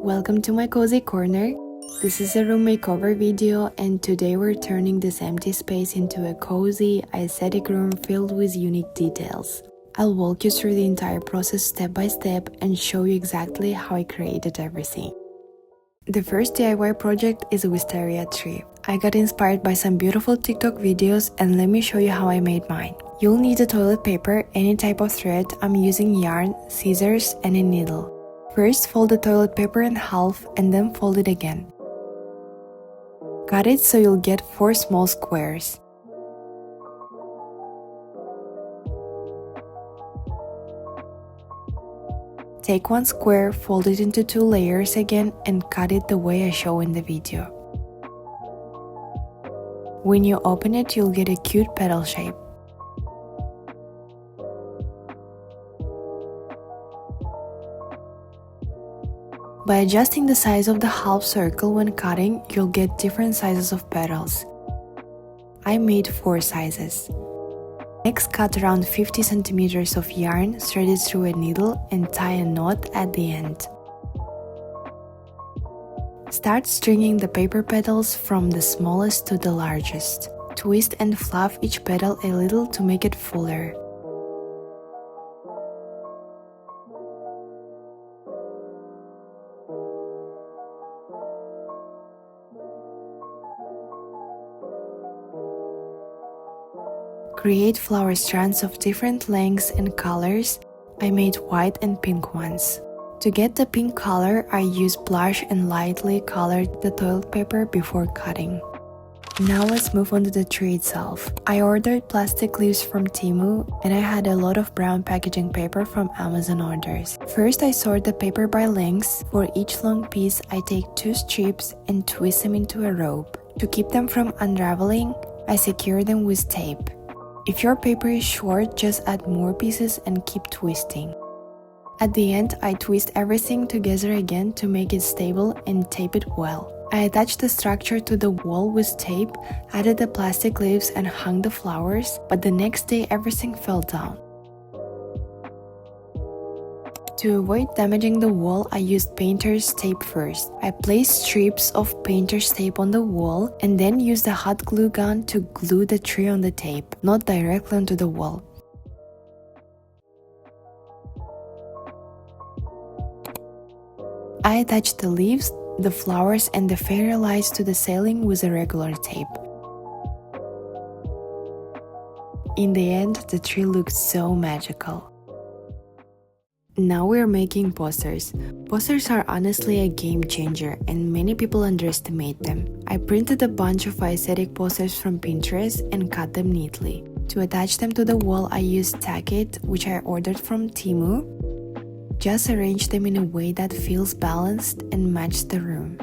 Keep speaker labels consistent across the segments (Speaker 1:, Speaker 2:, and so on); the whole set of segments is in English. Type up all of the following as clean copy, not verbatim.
Speaker 1: Welcome to my cozy corner. This is a room makeover video, and today we're turning this empty space into a cozy, aesthetic room filled with unique details. I'll walk you through the entire process step by step and show you exactly how I created everything. The first DIY project is a wisteria tree. I got inspired by some beautiful TikTok videos, and let me show you how I made mine. You'll need a toilet paper, any type of thread. I'm using yarn, scissors, and a needle. First, fold the toilet paper in half and then fold it again. Cut it so you'll get 4 small squares. Take one square, fold it into 2 layers again and cut it the way I show in the video. When you open it, you'll get a cute petal shape. By adjusting the size of the half circle when cutting, you'll get different sizes of petals. I made 4 sizes. Next, cut around 50 cm of yarn, thread it through a needle and tie a knot at the end. Start stringing the paper petals from the smallest to the largest. Twist and fluff each petal a little to make it fuller. Create flower strands of different lengths and colors. I made white and pink ones. To get the pink color, I used blush and lightly colored the toilet paper before cutting. Now let's move on to the tree itself. I ordered plastic leaves from Temu, and I had a lot of brown packaging paper from Amazon orders. First, I sort the paper by lengths. For each long piece, I take 2 strips and twist them into a rope. To keep them from unraveling, I secure them with tape. If your paper is short, just add more pieces and keep twisting. At the end, I twist everything together again to make it stable and tape it well. I attached the structure to the wall with tape, added the plastic leaves and hung the flowers, but the next day everything fell down. To avoid damaging the wall, I used painter's tape first. I placed strips of painter's tape on the wall and then used a hot glue gun to glue the tree on the tape, not directly onto the wall. I attached the leaves, the flowers and the fairy lights to the ceiling with a regular tape. In the end, the tree looked so magical. Now we're making posters. Posters are honestly a game changer and many people underestimate them. I printed a bunch of aesthetic posters from Pinterest and cut them neatly. To attach them to the wall, I used Tack It, which I ordered from Temu. Just arrange them in a way that feels balanced and matches the room.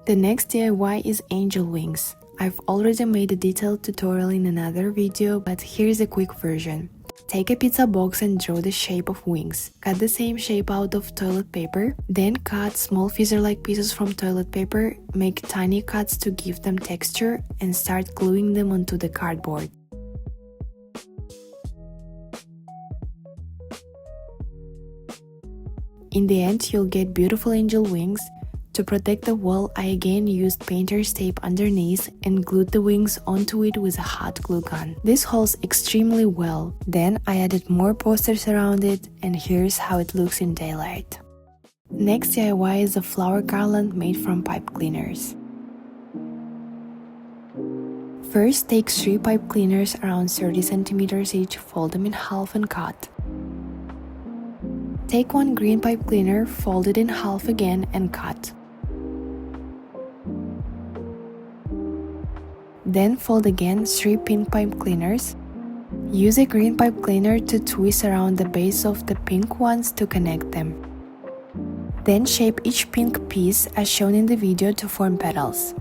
Speaker 1: The next DIY is angel wings. I've already made a detailed tutorial in another video, but here's a quick version. Take a pizza box and draw the shape of wings. Cut the same shape out of toilet paper, then cut small feather-like pieces from toilet paper, make tiny cuts to give them texture, and start gluing them onto the cardboard. In the end, you'll get beautiful angel wings. To protect the wall, I again used painter's tape underneath and glued the wings onto it with a hot glue gun. This holds extremely well. Then I added more posters around it, and here's how it looks in daylight. Next DIY is a flower garland made from pipe cleaners. First, take 3 pipe cleaners around 30 cm each, fold them in half and cut. Take 1 green pipe cleaner, fold it in half again and cut. Then fold again 3 pink pipe cleaners. Use a green pipe cleaner to twist around the base of the pink ones to connect them. Then shape each pink piece as shown in the video to form petals.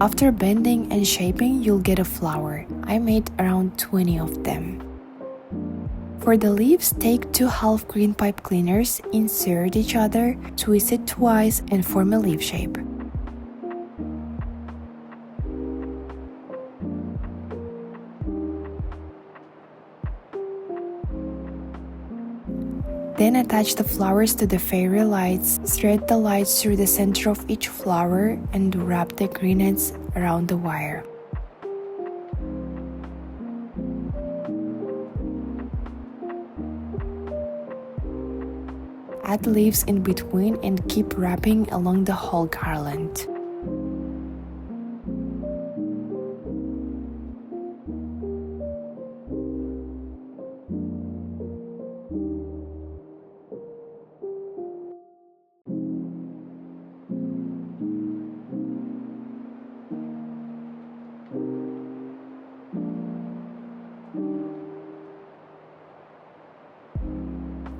Speaker 1: After bending and shaping, you'll get a flower. I made around 20 of them. For the leaves, take 2 half green pipe cleaners, insert each other, twist it twice, and form a leaf shape. Then attach the flowers to the fairy lights, thread the lights through the center of each flower, and wrap the green ends around the wire. Add leaves in between and keep wrapping along the whole garland.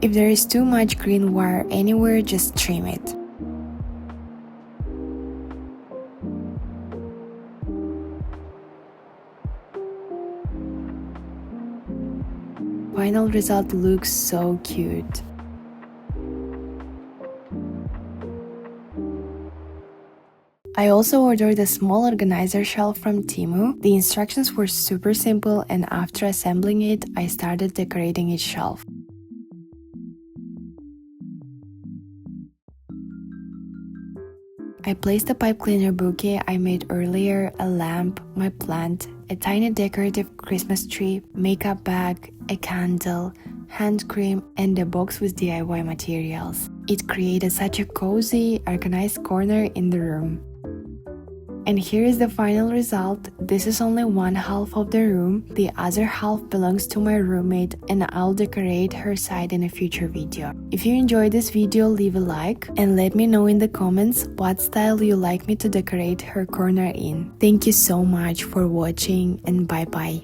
Speaker 1: If there is too much green wire anywhere, just trim it. Final result looks so cute. I also ordered a small organizer shelf from Temu. The instructions were super simple, and after assembling it, I started decorating its shelf. I placed a pipe cleaner bouquet I made earlier, a lamp, my plant, a tiny decorative Christmas tree, makeup bag, a candle, hand cream, and a box with DIY materials. It created such a cozy, organized corner in the room. And here is the final result. This is only one half of the room. The other half belongs to my roommate, and I'll decorate her side in a future video. If you enjoyed this video, leave a like and let me know in the comments what style you like me to decorate her corner in. Thank you so much for watching, and bye bye.